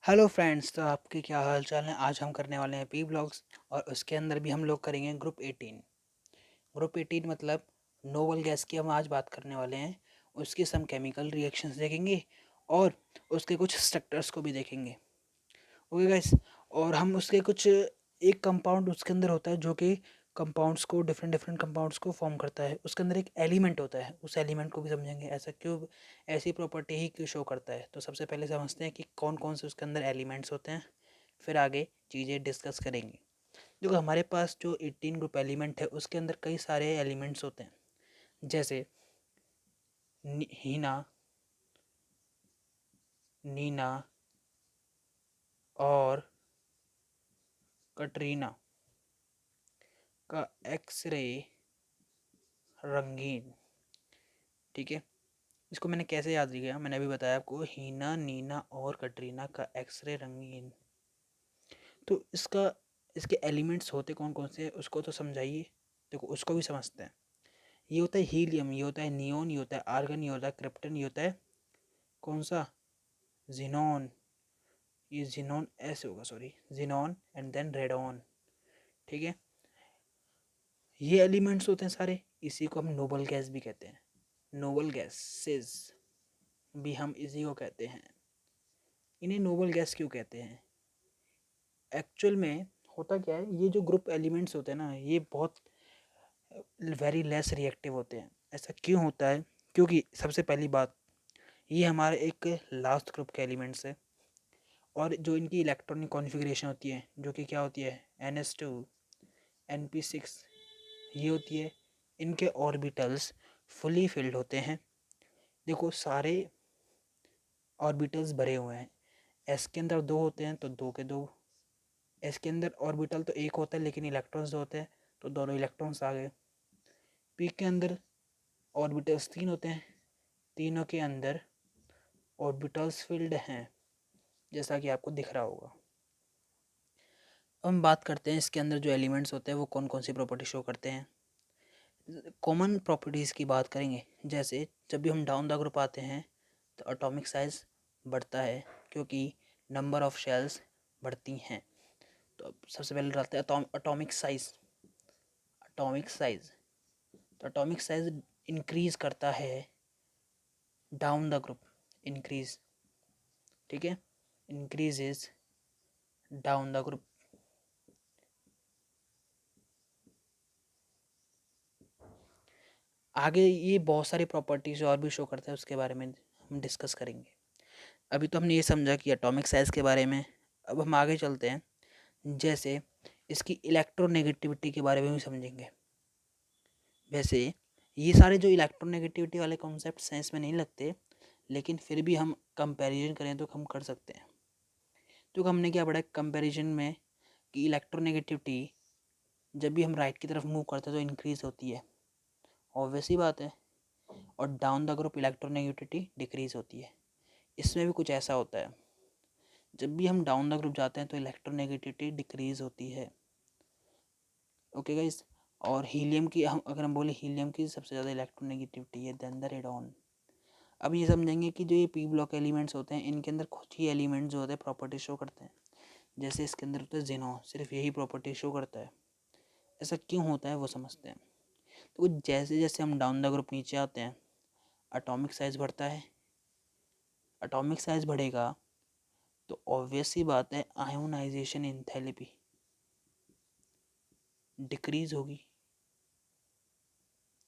Hello friends, तो आपके क्या हाल चाल है। आज हम करने वाले हैं पी ब्लॉग्स और उसके अंदर भी हम लोग करेंगे ग्रुप 18 मतलब नोबल गैस की हम आज बात करने वाले हैं। उसके सम केमिकल रिएक्शंस देखेंगे और उसके कुछ स्ट्रक्चर्स को भी देखेंगे। Okay guys. और हम उसके कुछ एक कंपाउंड उसके अंदर होता है जो कि कंपाउंड्स को डिफरेंट डिफरेंट कंपाउंड्स को फॉर्म करता है। उसके अंदर एक एलिमेंट होता है, उस एलिमेंट को भी समझेंगे ऐसा क्यों, ऐसी प्रॉपर्टी ही क्यों शो करता है। तो सबसे पहले समझते हैं कि कौन कौन से उसके अंदर एलिमेंट्स होते हैं, फिर आगे चीज़ें डिस्कस करेंगे। देखो, हमारे पास जो 18 ग्रुप एलिमेंट है उसके अंदर कई सारे एलिमेंट्स होते हैं, जैसे हीना, नीना और कटरीना का एक्सरे रंगीन। ठीक है, इसको मैंने कैसे याद किया, मैंने अभी बताया आपको। हीना, नीना और कटरीना का एक्सरे रंगीन। तो इसके एलिमेंट्स होते कौन कौन से उसको तो समझाइए। देखो, उसको भी समझते हैं। ये होता है हीलियम, ये होता है नियोन, ये होता है आर्गन, ये होता है क्रिप्टन, ये होता है कौन सा, जिनॉन। ये जिनॉन ऐसे होगा, sorry, xenon and then radon. ठीक है, ये एलिमेंट्स होते हैं सारे। इसी को हम नोबल गैस भी कहते हैं। नोबल गैसेस भी हम इसी को कहते हैं। इन्हें नोबल गैस क्यों कहते हैं? एक्चुअल में होता क्या है, ये जो ग्रुप एलिमेंट्स होते हैं ना, ये बहुत वेरी लेस रिएक्टिव होते हैं। ऐसा क्यों होता है? क्योंकि सबसे पहली बात, ये हमारे एक लास्ट ग्रुप के एलिमेंट्स है। और जो इनकी इलेक्ट्रॉनिक कॉन्फ़िगरेशन होती है, जो कि क्या होती है, NS2 NP6, ये होती है। इनके ऑर्बिटल्स फुली फिल्ड होते हैं। देखो, सारे ऑर्बिटल्स भरे हुए हैं। एस के अंदर दो होते हैं तो दो के दो। एस के अंदर ऑर्बिटल तो एक होता है लेकिन इलेक्ट्रॉन्स दो होते हैं, तो दोनों इलेक्ट्रॉन्स आ गए। पी के अंदर ऑर्बिटल्स तीन होते हैं, तीनों के अंदर ऑर्बिटल्स फिल्ड हैं, जैसा कि आपको दिख रहा होगा। अब हम बात करते हैं इसके अंदर जो एलिमेंट्स होते हैं वो कौन कौन सी प्रॉपर्टी शो करते हैं। कॉमन प्रॉपर्टीज़ की बात करेंगे, जैसे जब भी हम डाउन द ग्रुप आते हैं तो एटॉमिक साइज बढ़ता है, क्योंकि नंबर ऑफ शेल्स बढ़ती हैं। तो अब सबसे पहले रहता है एटॉमिक साइज। एटॉमिक साइज, तो एटॉमिक साइज इंक्रीज करता है डाउन द ग्रुप। इंक्रीज, ठीक है, इंक्रीजेज डाउन द ग्रुप। आगे ये बहुत सारी प्रॉपर्टीज और भी शो करता है, उसके बारे में हम डिस्कस करेंगे। अभी तो हमने ये समझा कि एटॉमिक साइज के बारे में। अब हम आगे चलते हैं, जैसे इसकी इलेक्ट्रोनेगेटिविटी के बारे में भी समझेंगे। वैसे ये सारे जो इलेक्ट्रोनेगेटिविटी वाले कॉन्सेप्ट साइंस में नहीं लगते, लेकिन फिर भी हम कंपैरिजन करें तो हम कर सकते हैं। तो हमने क्या पढ़ा कंपैरिजन में, कि इलेक्ट्रोनेगेटिविटी जब भी हम राइट की तरफ मूव करते हैं तो इंक्रीज होती है, ऑब्वियस ही बात है। और down the group electronegativity decrease होती है। इसमें भी कुछ ऐसा होता है, जब भी हम डाउन द ग्रुप जाते हैं तो इलेक्ट्रोनेगेटिविटी डिक्रीज होती है। Okay guys. और हीलियम की हम अगर हम बोले, हीलियम की सबसे ज़्यादा इलेक्ट्रोनेगेटिविटी है देन द रेडॉन। अब ये समझेंगे कि जो ये पी ब्लॉक एलिमेंट्स होते हैं, इनके अंदर कुछ ही एलिमेंट्स जो होते हैं प्रॉपर्टी शो करते हैं। जैसे इसके अंदर होता है जिनो, सिर्फ यही प्रॉपर्टी शो करता है। ऐसा क्यों होता है वो समझते हैं। तो जैसे जैसे हम डाउन द ग्रुप नीचे आते हैं, एटॉमिक साइज बढ़ता है। एटॉमिक साइज बढ़ेगा तो ऑब्वियस ही बात है, आयोनाइजेशन एंथैल्पी डिक्रीज होगी।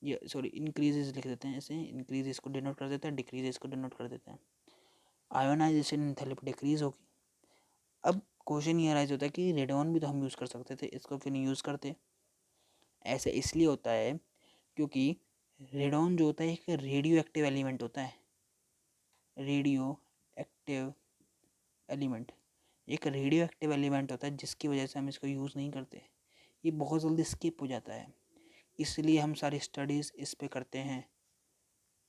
ये सॉरी, इंक्रीजेस लिख देते हैं, ऐसे इंक्रीज इसको डिनोट कर देते हैं, डिक्रीज इसको डिनोट कर देते हैं। आयोनाइजेशन एंथैल्पी डिक्रीज होगी। अब क्वेश्चन ये राइज होता है कि रेडॉन भी तो हम यूज़ कर सकते थे, इसको क्यों नहीं यूज़ करते? ऐसे इसलिए होता है क्योंकि रेडॉन जो होता है एक रेडियो एक्टिव एलिमेंट होता है। रेडियो एक्टिव एलिमेंट एक रेडियो एक्टिव एलिमेंट होता है, जिसकी वजह से हम इसको यूज़ नहीं करते। ये बहुत जल्दी स्किप हो जाता है, इसलिए हम सारी स्टडीज़ इस पे करते हैं।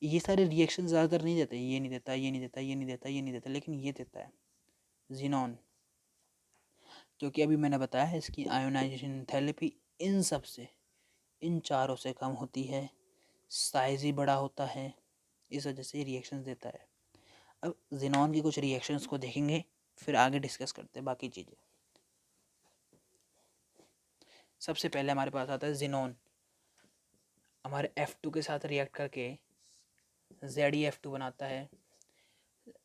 ये सारे रिएक्शन ज़्यादातर नहीं देते, ये नहीं देता, ये नहीं देता, ये नहीं देता, ये नहीं देता, लेकिन ये देता है जिनॉन। क्योंकि अभी मैंने बताया है इसकी आयोनाइजेशन थेरेपी इन सब से, इन चारों से कम होती है, साइज ही बड़ा होता है, इस वजह से रिएक्शंस देता है। अब जिनॉन की कुछ रिएक्शंस को देखेंगे। फिर आगे डिस्कस करते हैं बाकी चीज़ें। सबसे पहले हमारे पास आता है जिनोन, हमारे F2 के साथ रिएक्ट करके ZeF2 बनाता है।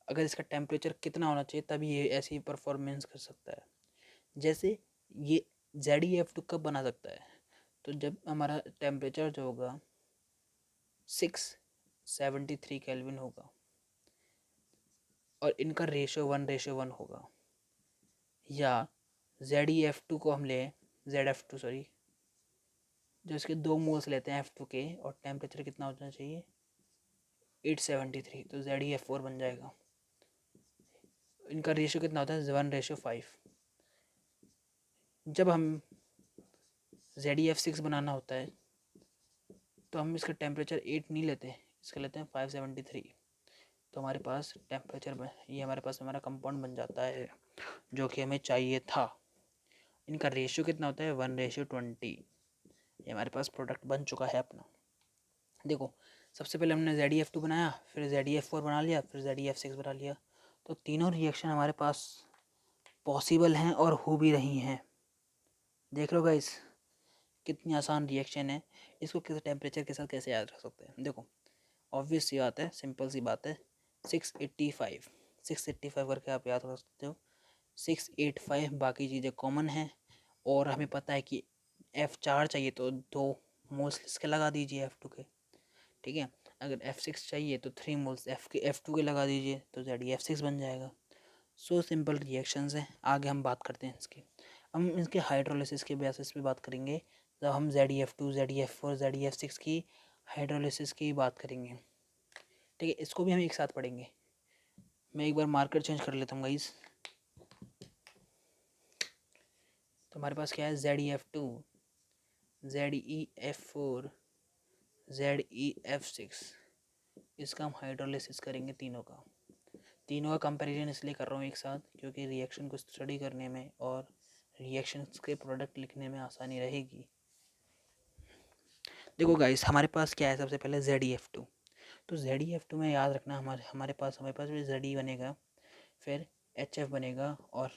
अगर इसका टेम्परेचर कितना होना चाहिए तभी ये ऐसी परफॉर्मेंस कर सकता है। जैसे ये ZeF2 कब बना सकता है, तो जब हमारा टेम्परेचर जो होगा 673 केल्विन होगा और इनका रेशो 1:1 होगा। या ZeF2 को हम लें, ZF2 सॉरी, जो इसके 2 मोल्स लेते हैं F2 के और टेम्परेचर कितना होना चाहिए 873, तो ZeF4 बन जाएगा। इनका रेशो कितना होता है 1:5। जब हम ZeF6 बनाना होता है तो हम इसका टेम्परेचर 8 नहीं लेते, इसका लेते हैं 573। तो हमारे पास टेम्परेचर ये हमारे पास हमारा कंपाउंड बन जाता है जो कि हमें चाहिए था। इनका रेशियो कितना होता है 1:20। ये हमारे पास प्रोडक्ट बन चुका है अपना। देखो सबसे पहले हमने ZeF2 बनाया, फिर ZeF4 बना लिया, फिर ZeF6 बना लिया। तो तीनों रिएक्शन हमारे पास पॉसिबल हैं और हो भी रही हैं। देख लो गाइस कितनी आसान रिएक्शन है, इसको किस टेम्परेचर के साथ कैसे याद रख सकते हैं। देखो ऑब्वियस सी बात है, सिंपल सी बात है, 685 करके आप याद रख सकते हो। 685 बाकी चीज़ें कॉमन हैं और हमें पता है कि F4 चाहिए तो 2 मोल्स इसके लगा दीजिए F2 के, ठीक है। अगर F6 चाहिए तो 3 मोल्स F2 के लगा दीजिए तो ZeF6 बन जाएगा। सो सिंपल रिएक्शंस हैं। आगे हम बात करते हैं इसकी, हम इसके हाइड्रोलिसिस के बेसिस पे बात करेंगे जब हम ZeF2 ZeF4 ZeF6 की हाइड्रोलिसिस की बात करेंगे, ठीक है। इसको भी हम एक साथ पढ़ेंगे। मैं एक बार मार्कर चेंज कर लेता हूँ गाइस। तो हमारे पास क्या है ZeF2 ZeF4 ZeF6, इसका हम हाइड्रोलिसिस करेंगे तीनों का कंपैरिजन इसलिए कर रहा हूँ एक साथ क्योंकि रिएक्शन को स्टडी करने में और रिएक्शंस के प्रोडक्ट लिखने में आसानी रहेगी। देखो गाइस हमारे पास क्या है, सबसे पहले ZeF2। तो ZeF2 में याद रखना हमारे पास भी Ze बनेगा, फिर HF बनेगा और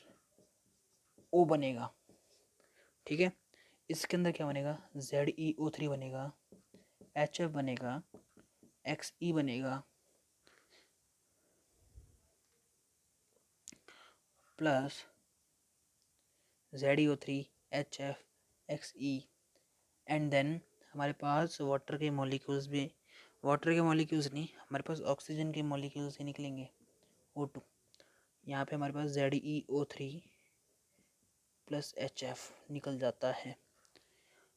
O बनेगा, ठीक है। इसके अंदर क्या बनेगा ZeO3 बनेगा, HF बनेगा, Xe बनेगा plus ZeO3 HF Xe and then हमारे पास वाटर के मॉलिक्यूल्स नहीं, हमारे पास ऑक्सीजन के मॉलिक्यूल्स ही निकलेंगे O2। यहाँ पे हमारे पास ZeO3 प्लस HF निकल जाता है।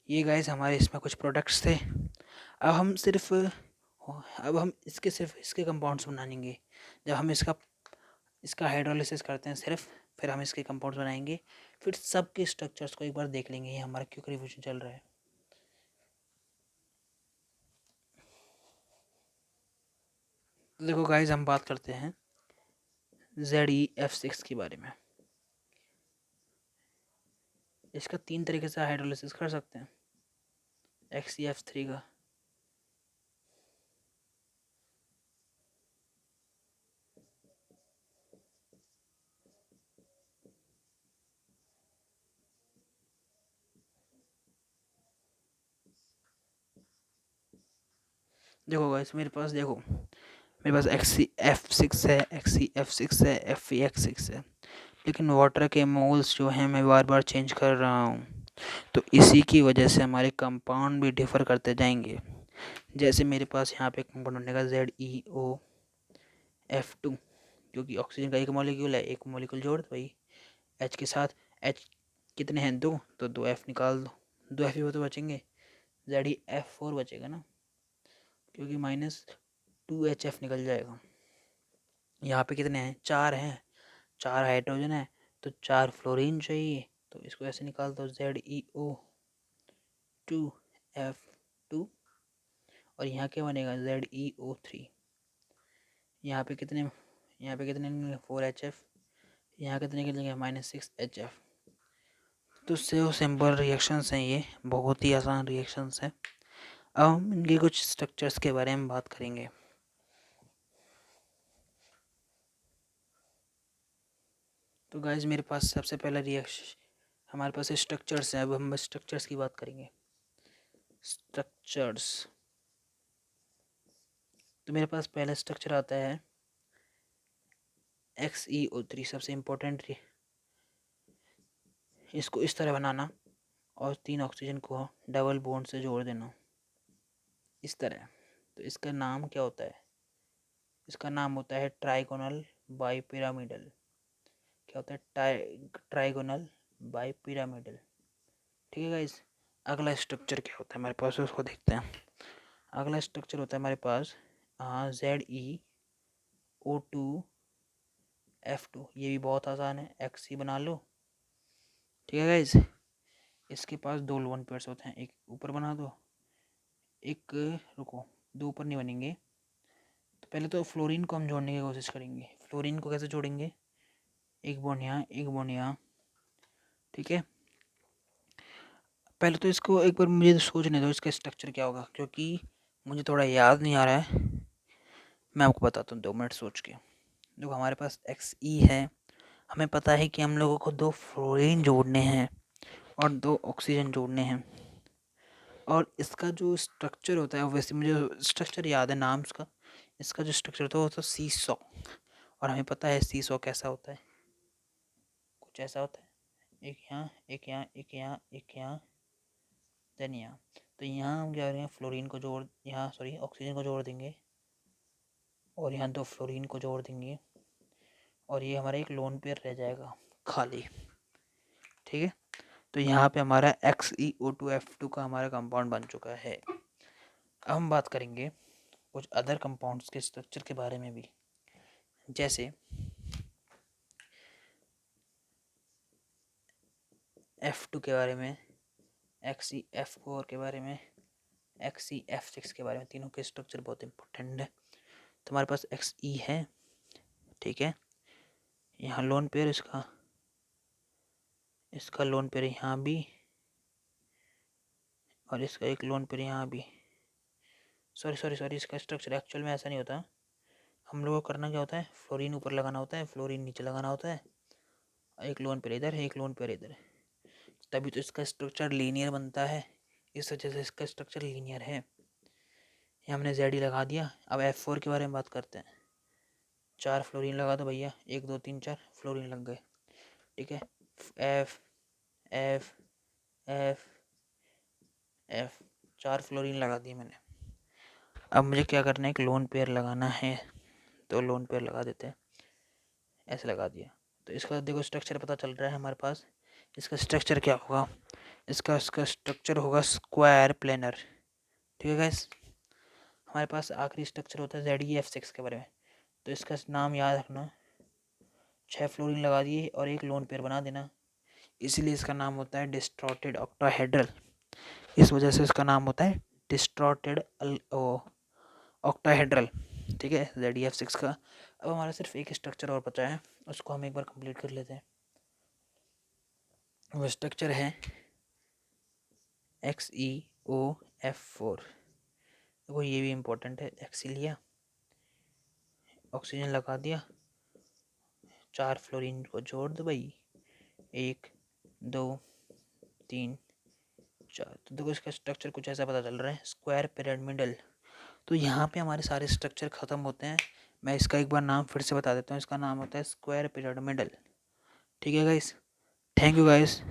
ये गाइस हमारे इसमें कुछ प्रोडक्ट्स थे। अब हम इसके कंपाउंड्स बनाएंगे। जब हम इसका हाइड्रोलिसिस करते हैं फिर हम इसके कंपाउंड्स बनाएंगे, फिर सबके स्ट्रक्चर्स को एक बार देख लेंगे। ये हमारा क्यों रिविजन चल रहा है। देखो गाइस हम बात करते हैं ZeF6 के बारे में। इसका 3 तरीके से हाइड्रोलिसिस कर सकते हैं XeF3 का। देखो गाइस मेरे पास XeF6 है, XeF6 है, FeX6 है, लेकिन वाटर के मोल्स जो हैं मैं बार बार चेंज कर रहा हूँ, तो इसी की वजह से हमारे कंपाउंड भी डिफ़र करते जाएंगे। जैसे मेरे पास यहाँ पे कंपाउंड बनेगा ZeOF2, क्योंकि ऑक्सीजन का एक मॉलिक्यूल है, एक मॉलिक्यूल जोड़ दो भाई H के साथ। H कितने हैं 2, तो 2F निकाल दो, 2F ही तो बचेंगे, ZeF4 बचेगा ना, क्योंकि -2HF निकल जाएगा। यहाँ पे कितने हैं 4 हैं, 4 हाइड्रोजन है तो 4 फ्लोरीन चाहिए, तो इसको ऐसे निकाल दो ZeO2F2 और यहाँ क्या बनेगा ZeO3। यहाँ पे कितने 4HF, यहाँ कितने निकलेंगे -6HF। तो सिंपल रिएक्शंस हैं, ये बहुत ही आसान रिएक्शंस हैं। अब हम इनके कुछ स्ट्रक्चर्स के बारे में बात करेंगे। तो गाइज मेरे पास सबसे पहला रिएक्शन, हमारे पास स्ट्रक्चर्स हैं। अब हम स्ट्रक्चर्स की बात करेंगे। स्ट्रक्चर्स, तो मेरे पास पहला स्ट्रक्चर आता है XeO3, सबसे इम्पोर्टेंट। इसको इस तरह बनाना और 3 ऑक्सीजन को डबल बॉन्ड से जोड़ देना इस तरह। तो इसका नाम क्या होता है? इसका नाम होता है ट्राइगोनल बाइपिरामिडल। क्या होता है? Trigonal bipyramidal. ठीक है गाइस। अगला स्ट्रक्चर क्या होता है हमारे पास, उसको देखते हैं। अगला स्ट्रक्चर होता है हमारे पास ZeO2F2। ये भी बहुत आसान है, Xe बना लो। ठीक है गाइस। इसके पास 2 लोन पेयर्स होते हैं, एक ऊपर बना दो, एक रुको, 2 ऊपर नहीं बनेंगे। तो पहले तो फ्लोरीन को हम जोड़ने की कोशिश करेंगे। फ्लोरीन को कैसे जोड़ेंगे? एक बॉन्ड यहाँ, एक बॉन्ड यहाँ। ठीक है, पहले तो इसको एक बार मुझे सोचने दो इसका स्ट्रक्चर क्या होगा, क्योंकि मुझे थोड़ा याद नहीं आ रहा है। मैं आपको बताता हूँ 2 मिनट सोच के। देखो हमारे पास Xe है, हमें पता है कि हम लोगों को 2 फ्लोरीन जोड़ने हैं और 2 ऑक्सीजन जोड़ने हैं। और इसका जो स्ट्रक्चर होता है, वैसे मुझे स्ट्रक्चर याद है नाम इसका। इसका जो स्ट्रक्चर होता है वो तो सीसॉ, और हमें पता है सीसॉ कैसा होता है, कुछ ऐसा होता है। एक यहाँ, एक यहाँ, एक यहाँ, एक यहाँ, देन यहाँ। तो यहाँ हम क्या करेंगे, फ्लोरीन को जोड़, यहाँ सॉरी ऑक्सीजन को जोड़ देंगे और यहाँ 2 फ्लोरीन को जोड़ देंगे और ये हमारा एक लोन पेयर रह जाएगा खाली। ठीक है, तो यहाँ पे हमारा XeO2F2 का हमारा कंपाउंड बन चुका है। अब हम बात करेंगे कुछ अदर कंपाउंड्स के स्ट्रक्चर के बारे में भी, जैसे F2 के बारे में, XeF4 के बारे में, XeF6 के बारे में। तीनों के स्ट्रक्चर बहुत इंपॉर्टेंट है। तो हमारे पास Xe है, ठीक है, यहाँ लोन पेयर इसका, इसका लोन पेयर यहाँ भी, और इसका एक लोन पेयर यहाँ भी। सॉरी इसका स्ट्रक्चर एक्चुअल में ऐसा नहीं होता। हम लोगों को करना क्या होता है, फ्लोरीन ऊपर लगाना होता है, फ्लोरीन नीचे लगाना होता है, एक लोन पेयर इधर, एक लोन पेयर इधर, तभी तो इसका स्ट्रक्चर लीनियर बनता है। इस वजह से इसका स्ट्रक्चर लीनियर है। ये हमने Ze लगा दिया। अब F4 के बारे में बात करते हैं। 4 फ्लोरीन लगा दो भैया, 1 2 3 4 फ्लोरीन लग गए। ठीक है, F F F F 4 fluorine लगा दिए मैंने। अब मुझे क्या करना है, एक लोन पेयर लगाना है, तो लोन पेयर लगा देते हैं। ऐसे लगा दिया, तो इसका देखो स्ट्रक्चर पता चल रहा है हमारे पास। इसका स्ट्रक्चर क्या होगा, इसका स्ट्रक्चर होगा स्क्वायर प्लेनर। ठीक है गाइस। हमारे पास आखिरी स्ट्रक्चर होता है ZeF6 के बारे में। तो इसका नाम याद रखना, 6 फ्लोरीन लगा दिए और एक लोन पेयर बना देना, इसीलिए इसका नाम होता है डिस्टॉर्टेड ऑक्टाहेड्रल। इस वजह से इसका नाम होता है डिस्टॉर्टेड ऑक्टाहेड्रल। ठीक है, ZeF6 का। अब हमारा सिर्फ एक स्ट्रक्चर और बचा है, उसको हम एक बार कंप्लीट कर लेते हैं। वो स्ट्रक्चर है XeOF4। देखो ये भी इम्पोर्टेंट है। Xe लिया, ऑक्सीजन लगा दिया, 4 फ्लोरीन को जोड़ दो भाई, 1 2 3 4। तो देखो इसका स्ट्रक्चर कुछ ऐसा पता चल रहा है, स्क्वायर पिरामिडल। तो यहाँ पे हमारे सारे स्ट्रक्चर ख़त्म होते हैं। मैं इसका एक बार नाम फिर से बता देता हूँ, इसका नाम होता है स्क्वायर पिरामिडल। ठीक है गाइस, थैंक यू गाइस।